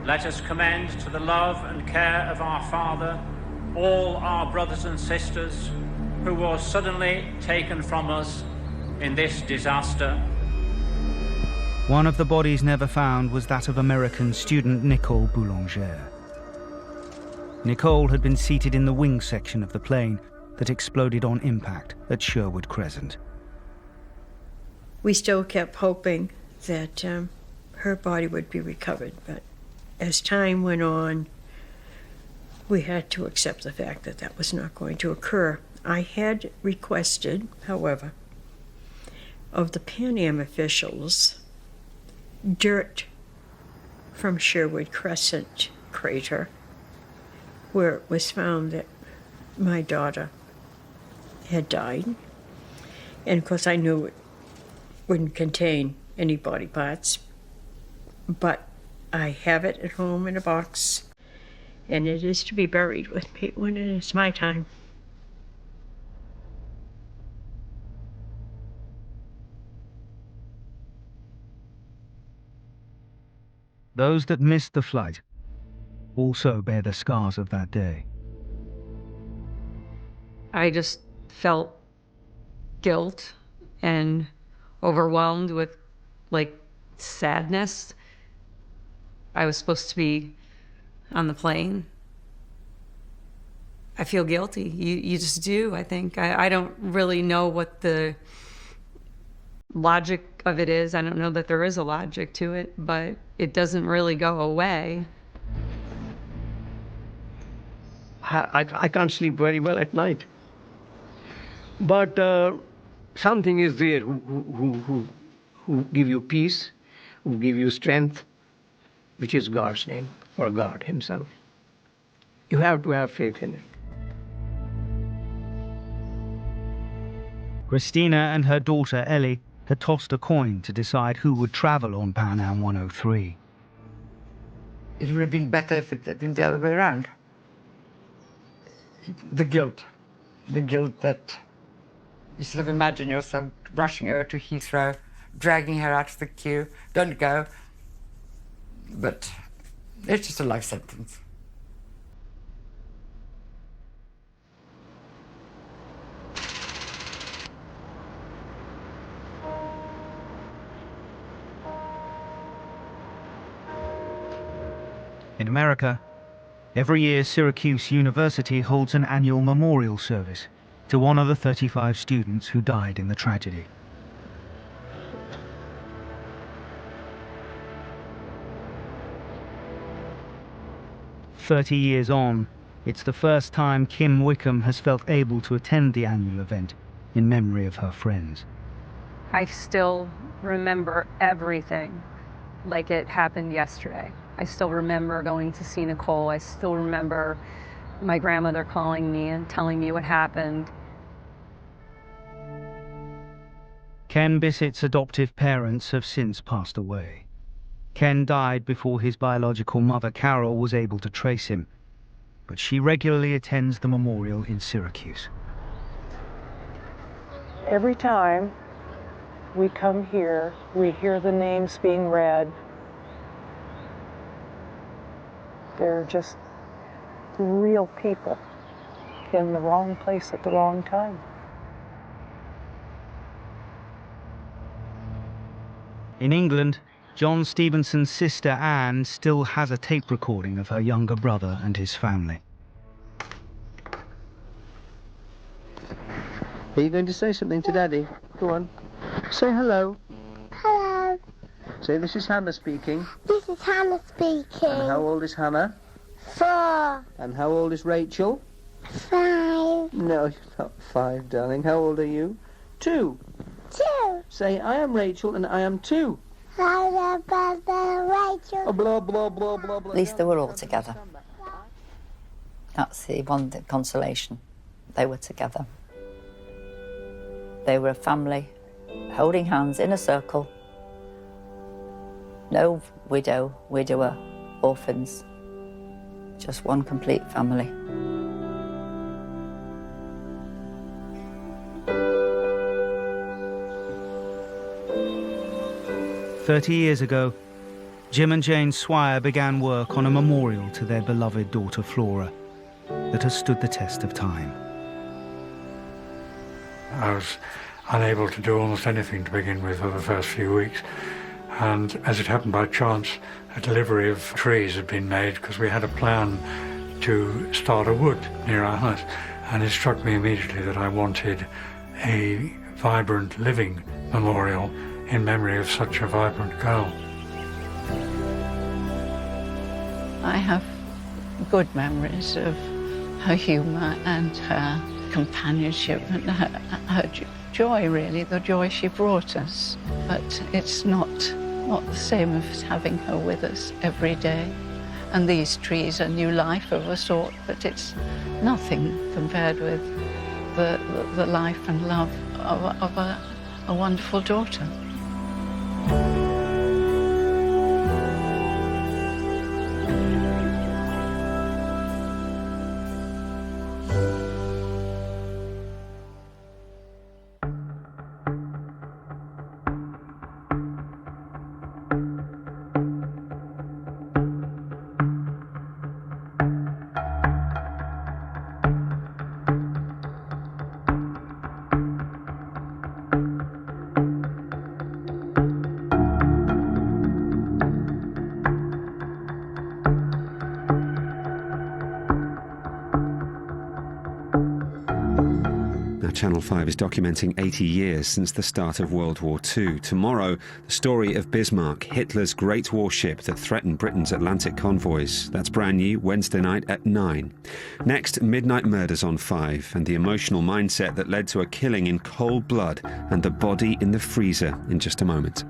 Let us commend to the love and care of our Father all our brothers and sisters who were suddenly taken from us in this disaster. One of the bodies never found was that of American student Nicole Boulanger. Nicole had been seated in the wing section of the plane that exploded on impact at Sherwood Crescent. We still kept hoping that her body would be recovered, but as time went on, we had to accept the fact that that was not going to occur. I had requested, however, of the Pan Am officials dirt from Sherwood Crescent crater, where it was found that my daughter had died. And of course I knew it wouldn't contain any body parts, but I have it at home in a box, and it is to be buried with me when it is my time. Those that missed the flight also bear the scars of that day. I just felt guilt and overwhelmed with, sadness. I was supposed to be on the plane. I feel guilty. You just do, I think. I don't really know what the logic of it is. I don't know that there is a logic to it, but it doesn't really go away. I can't sleep very well at night. But something is there who give you peace, who give you strength, which is God's name, or God himself. You have to have faith in it. Christina and her daughter Ellie had tossed a coin to decide who would travel on Pan Am 103. It would have been better if it had been the other way around. The guilt that you sort of imagine yourself rushing her to Heathrow, dragging her out of the queue, don't go. But it's just a life sentence. In America, every year Syracuse University holds an annual memorial service to honor the 35 students who died in the tragedy. "30 years on, it's the first time Kim Wickham has felt able to attend the annual event in memory of her friends. I still remember everything like it happened yesterday. I still remember going to see Nicole. I still remember my grandmother calling me and telling me what happened. Ken Bissett's adoptive parents have since passed away. Ken died before his biological mother Carol was able to trace him, but she regularly attends the memorial in Syracuse. Every time we come here, we hear the names being read. They're just real people in the wrong place at the wrong time. In England, John Stevenson's sister Anne still has a tape recording of her younger brother and his family. Are you going to say something to Daddy? Go on. Say hello. Hello. Say, this is Hannah speaking. This is Hannah speaking. And how old is Hannah? 4. And how old is Rachel? 5. No, you're not 5, darling. How old are you? 2. 2. Say, I am Rachel and I am 2. Rachel. Oh, blah, blah, blah, blah, blah. At least they were all together. That's the one consolation. They were together. They were a family, holding hands in a circle. No widower, orphans. just one complete family. "30 years ago, Jim and Jane Swire began work on a memorial to their beloved daughter Flora that has stood the test of time. I was unable to do almost anything to begin with for the first few weeks, and as it happened by chance, a delivery of trees had been made because we had a plan to start a wood near our house, and it struck me immediately that I wanted a vibrant living memorial in memory of such a vibrant girl. I have good memories of her humour and her companionship and her joy, really, the joy she brought us. But it's not the same as having her with us every day. And these trees are new life of a sort, but it's nothing compared with the life and love of a wonderful daughter. Channel 5 is documenting 80 years since the start of World War II. Tomorrow, the story of Bismarck, Hitler's great warship that threatened Britain's Atlantic convoys. That's brand new, Wednesday night at 9. Next, Midnight Murders on 5, and the emotional mindset that led to a killing in cold blood and the body in the freezer in just a moment.